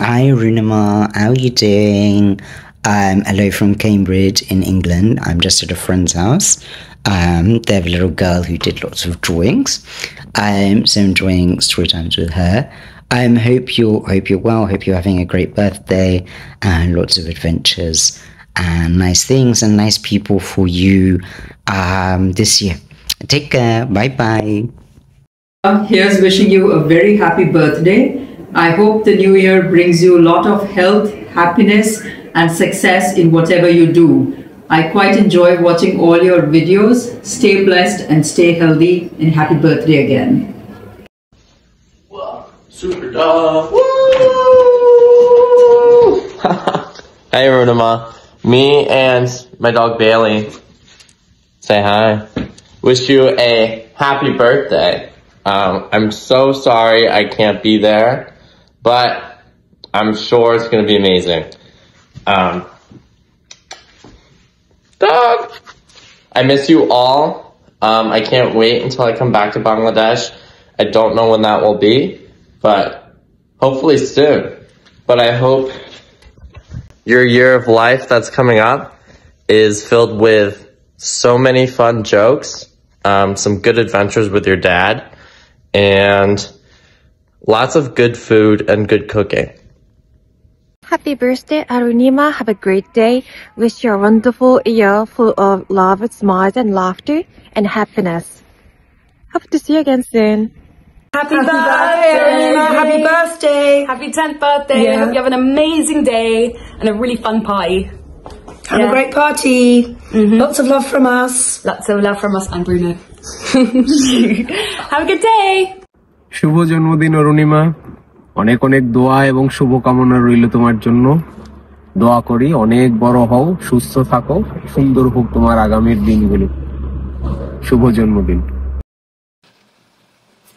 Hi, Runima. How are you doing? Hello from Cambridge in England. I'm just at a friend's house. They have a little girl who did lots of drawings. So enjoying story times with her. Hope you're well. Hope you're having a great birthday and lots of adventures and nice things and nice people for you this year. Take care. Bye bye. Here's wishing you a very happy birthday. I hope the new year brings you a lot of health, happiness, and success in whatever you do. I quite enjoy watching all your videos. Stay blessed and stay healthy, and happy birthday again. Super dog. Woo! Hey, Runima. Me and my dog Bailey say hi. Wish you a happy birthday. I'm so sorry I can't be there, but I'm sure it's gonna be amazing. Dog! I miss you all. I can't wait until I come back to Bangladesh. I don't know when that will be, but hopefully soon. But I hope your year of life that's coming up is filled with so many fun jokes, some good adventures with your dad, and lots of good food and good cooking. Happy birthday, Arunima. Have a great day. Wish you a wonderful year full of love, smiles, and laughter, and happiness. Hope to see you again soon. Happy birthday, Arunima. Happy birthday. Happy 10th birthday. I hope you have an amazing day and a really fun party. Have a great party. Lots of love from us. Lots of love from us and Bruno. Have a good day. শুভ জন্মদিন অরুণিমা, অনেক অনেক দোয়া এবং শুভকামনা রইল তোমার জন্য। দোয়া করি অনেক বড় হও, সুস্থ থাকো, সুন্দর হোক তোমার আগামীর দিনগুলো। শুভ জন্মদিন।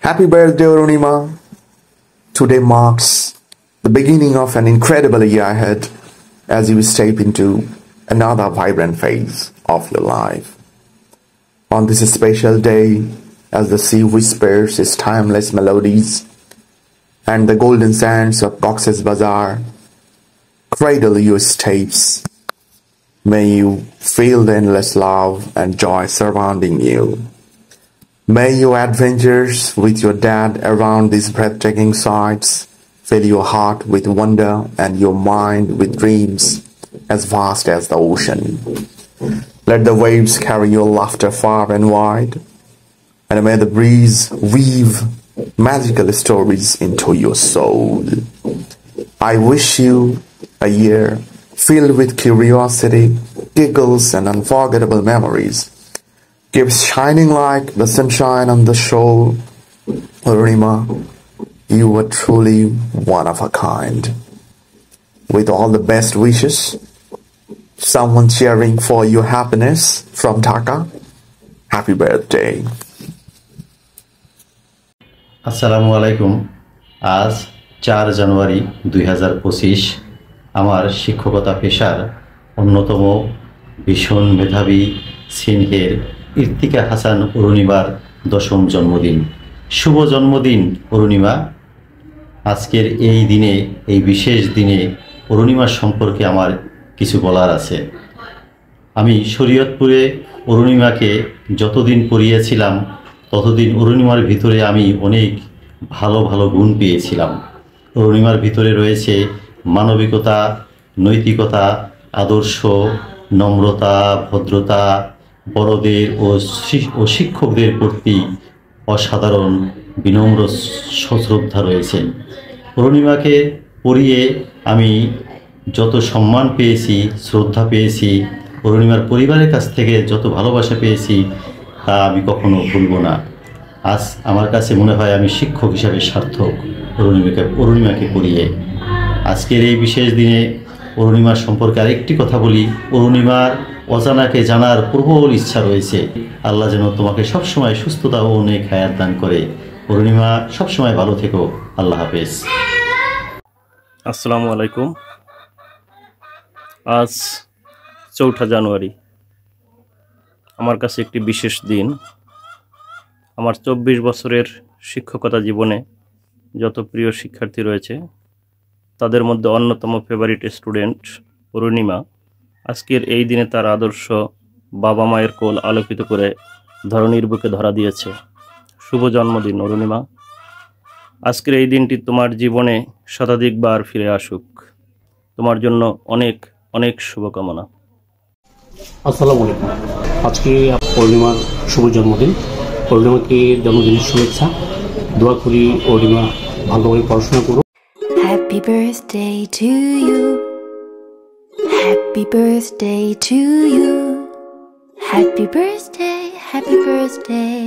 Happy birthday, Arunima. Today marks the beginning of an incredible year ahead as you step into another vibrant phase of your life. On this special day, as the sea whispers its timeless melodies and the golden sands of Cox's Bazar cradle your steps, may you feel the endless love and joy surrounding you. May your adventures with your dad around these breathtaking sights fill your heart with wonder and your mind with dreams as vast as the ocean. Let the waves carry your laughter far and wide, and may the breeze weave magical stories into your soul. I wish you a year filled with curiosity, giggles, and unforgettable memories. Keep shining like the sunshine on the shore. Arunima, you are truly one of a kind. With all the best wishes, someone cheering for your happiness from Dhaka. Happy birthday. আসসালামু আলাইকুম। আজ 4 জানুয়ারি 2025 আমার শিক্ষকতা পেশার অন্যতম ভীষণ মেধাবী সিনহের ইর্তিকা হাসান অরুণিমার 10ম জন্মদিন। শুভ জন্মদিন অরুণিমা। আজকের এই দিনে, এই বিশেষ দিনে অরুণিমার সম্পর্কে আমার কিছু বলার আছে। আমি শরীয়তপুরে অরুণিমাকে যতদিন পড়িয়েছিলাম ততদিন অরুণিমার ভিতরে আমি অনেক ভালো ভালো গুণ পেয়েছিলাম। অরুণিমার ভিতরে রয়েছে মানবিকতা, নৈতিকতা, আদর্শ, নম্রতা, ভদ্রতা, বড়দের ও শিক্ষকদের প্রতি অসাধারণ বিনম্র শ্রদ্ধা রয়েছে। অরুণিমাকে পড়িয়ে আমি যত সম্মান পেয়েছি, শ্রদ্ধা পেয়েছি, অরুণিমার পরিবারের কাছ থেকে যত ভালোবাসা পেয়েছি তা আমি কখনো ভুলব না। আজ আমার কাছে মনে হয় আমি শিক্ষক হিসাবে সার্থক অরুণিমাকে পড়িয়ে। আজকের এই বিশেষ দিনে অরুণিমার সম্পর্কে আরেকটি কথা বলি। অরুণিমার অজানাকে জানার প্রবল ইচ্ছা রয়েছে। আল্লাহ যেন তোমাকে সবসময় সুস্থতা ও অনেক হায়াত দান করে। অরুণিমা সবসময় ভালো থেকো। আল্লাহ হাফেজ। আসসালামু আলাইকুম। আজ 4 জানুয়ারি আমার কাছে একটি বিশেষ দিন। আমার 24 বছরের শিক্ষকতা জীবনে যত প্রিয় শিক্ষার্থী রয়েছে তাদের মধ্যে অন্যতম ফেভারিট স্টুডেন্ট অরুণিমা আজকের এই দিনে তার আদর্শ বাবা মায়ের কোল আলোকিত করে ধরণীর বুকে ধরা দিয়েছে। শুভ জন্মদিন অরুণিমা। আজকের এই দিনটি তোমার জীবনে শতাধিকবার ফিরে আসুক। তোমার জন্য অনেক অনেক শুভকামনা। আসসালামু আলাইকুম। আজকে অরুণিমার শুভ জন্মদিন। অরুণিমাকে জন্মদিনের শুভেচ্ছা। দোয়া করি অরুণিমা ভালোভাবে পড়াশোনা করুক। Happy birthday to you. Happy birthday to you. Happy birthday, happy birthday.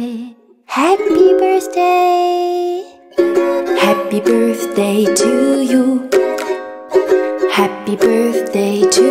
Happy birthday. Happy birthday to you. Happy birthday to